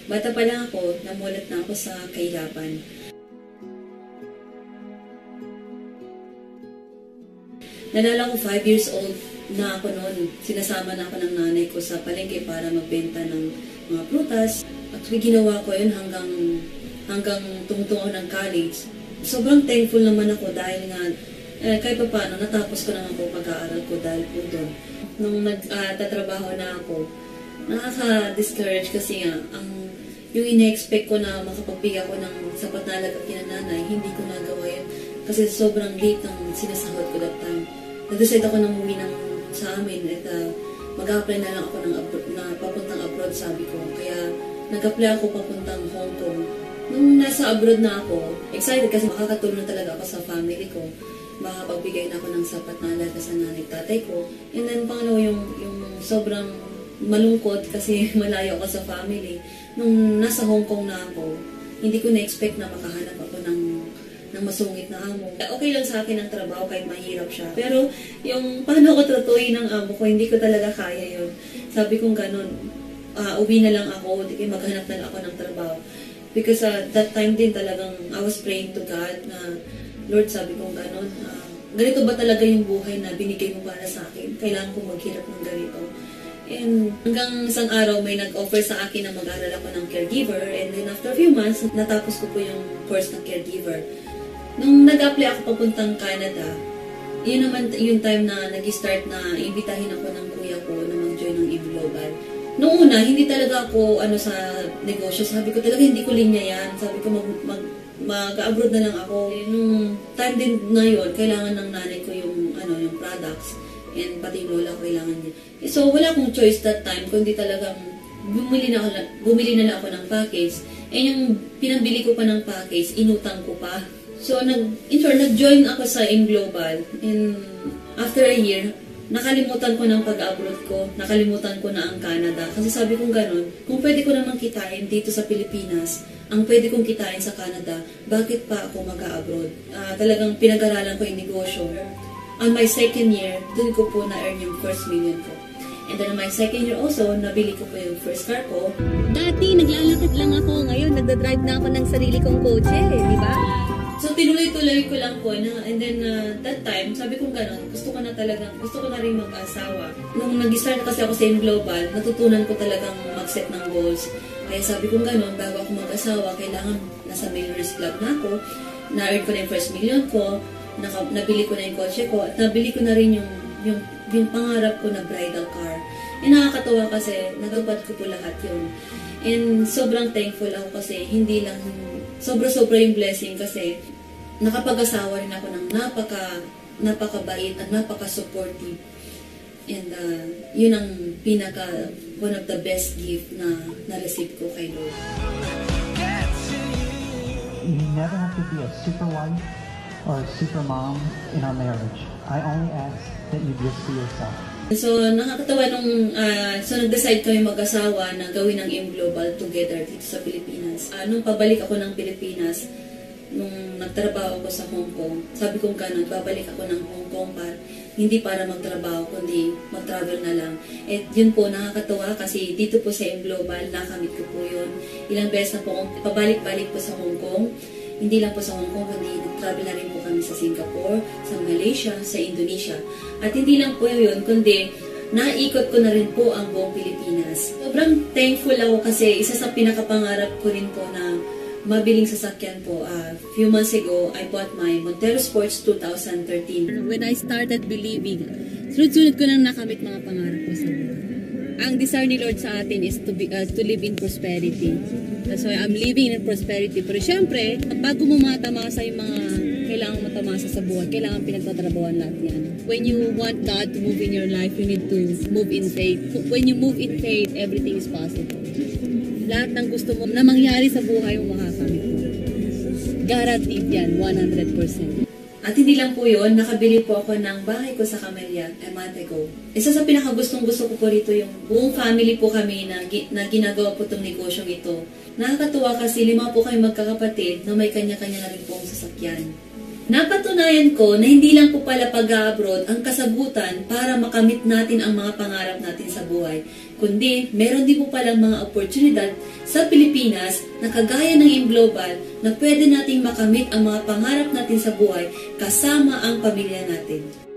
Bata pa lang ako, namulat na ako sa kahirapan. Nalala ko 5 years old na ako noon. Sinasama na ako ng nanay ko sa palengke para magbenta ng mga prutas. Actually, ginawa ko yun hanggang tumutung ako ng college. Sobrang thankful naman ako dahil nga kahit pa paano, natapos ko naman po pag-aaral ko dahil po doon. Nung nagtatrabaho na ako, nakaka-discourage kasi nga, yung ina-expect ko na makapagbigay ako ng sapat na halaga kinananay, hindi ko nagawa yun. Kasi sobrang late ng sinasahod ko that time. Nag-decide ako na umuwi sa amin at mag-apply na lang ako na papuntang abroad, sabi ko. Kaya nag-apply ako papuntang Hong Kong. Nung nasa abroad na ako, excited kasi makakatulong talaga ako sa family ko. Makapagbigay na ako ng sapat na halaga sa nanay tatay ko. And then pangalawa yung sobrang malungkot kasi malayo ako sa family. Nung nasa Hong Kong na ako, hindi ko na-expect na makahanap ako ng masungit na amo. Okay lang sa akin ang trabaho kahit mahirap siya. Pero yung paano ko tratuhin ng amo ko, hindi ko talaga kaya yun. Sabi kong ganun, uwi na lang ako, maghanap na lang ako ng trabaho. Because that time din talagang I was praying to God na, Lord, sabi kong ganun, ganito ba talaga yung buhay na binigay mo para sa akin? Kailangan kong maghirap ng ganito. And hanggang isang araw may nag-offer sa akin na mag-aral ako ng caregiver. And then after a few months, natapos ko po yung course ng caregiver. Nung nag-apply ako papuntang Canada, yun naman yung time na nag-start na imbitahin ako ng kuya ko na mag-join ng E-Global. Noong una, hindi talaga ako sa negosyo. Sabi ko talaga hindi ko linya yan. Sabi ko mag-abroad na lang ako. Nung time din na yun, kailangan ng nanay ko yung products. And pati yung lola ko kailangan niya. So wala akong choice that time, kundi talagang bumili na lang ako ng package. And yung pinambili ko pa ng package, inutang ko pa. So, nag-join ako sa E-Global. And after a year, nakalimutan ko ng pag-abroad ko. Nakalimutan ko na ang Canada. Kasi sabi kong ganun, kung pwede ko naman kitain dito sa Pilipinas, ang pwede kong kitain sa Canada, bakit pa ako mag-abroad? Talagang pinag-aralan ko yung negosyo. On my second year, dun ko po na-earn yung first million ko. And then on my second year also, nabili ko po yung first car ko. Dati, naglalakad lang ako. Ngayon, nagdadrive na ako ng sarili kong kotse. Di ba? So, tinuloy-tuloy ko lang po and then that time, sabi kong gano'n, gusto ko na rin mag-asawa. Nung nag-start kasi ako sa E-Global, natutunan ko talagang mag-set ng goals. Kaya sabi kong gano'n, bago ako mag-asawa, kailangan nasa Millionaires Club na ako, na-earn ko na yung first million ko, nabili ko na yung kotse ko, at nabili ko na rin yung pangarap ko na bridal car. Nakakatawa kasi, natupad ko po lahat yun. And sobrang thankful ako kasi hindi lang sobra-sobra yung blessing kasi nakapag-asawa rin ako ng napakabait at napaka-supportive. And yun ang one of the best gift na na-receive ko kay Lord. You never have to be a super wife or a super mom in our marriage. I only ask that you just be yourself. So, nakakatawa nung nag-decide kami mag-asawa na gawin ang E-Global together dito sa Pilipinas. Nung pabalik ako ng Pilipinas, nung nagtrabaho ako sa Hong Kong, sabi kong gano'n, babalik ako ng Hong Kong hindi para magtrabaho, kundi mag-travel na lang. At yun po, nakakatawa kasi dito po sa E-Global, nakamit ko po yun. Ilang beses na po akong pabalik-balik po sa Hong Kong. Hindi lang po sa Hong Kong, kundi nag-travel na rin po kami sa Singapore, sa Malaysia, sa Indonesia. At hindi lang po yun, kundi naikot ko na rin po ang buong Pilipinas. Sobrang thankful ako kasi isa sa pinakapangarap ko rin po na mabiling sasakyan po. Few months ago, I bought my Montero Sports 2013. When I started believing, sunod-sunod ko nang nakamit mga pangarap ko sa buhay. Ang desire ni Lord sa atin is to live in prosperity. That's why I'm living in prosperity. Pero syempre, bago mo matamasa yung mga kailangan matamasa sa buhay, kailangan pinagtatrabawan lahat yan. When you want God to move in your life, you need to move in faith. When you move in faith, everything is possible. Lahat ng gusto mo na mangyari sa buhay mo makakamit mo. Guaranteed yan, 100%. At hindi lang po yun, nakabili po ako ng bahay ko sa Camellia a month ago. Isa sa pinakagustong-gusto ko po rito yung buong family po kami na ginagawa po itong negosyong ito. Nakakatuwa kasi 5 po kami magkakapatid na may kanya-kanya na rin pong sasakyan. Napatunayan ko na hindi lang po pala pag-abroad ang kasagutan para makamit natin ang mga pangarap natin sa buhay. kundi meron din po palang mga oportunidad sa Pilipinas na kagaya ng In Global na pwede nating makamit ang mga pangarap natin sa buhay kasama ang pamilya natin.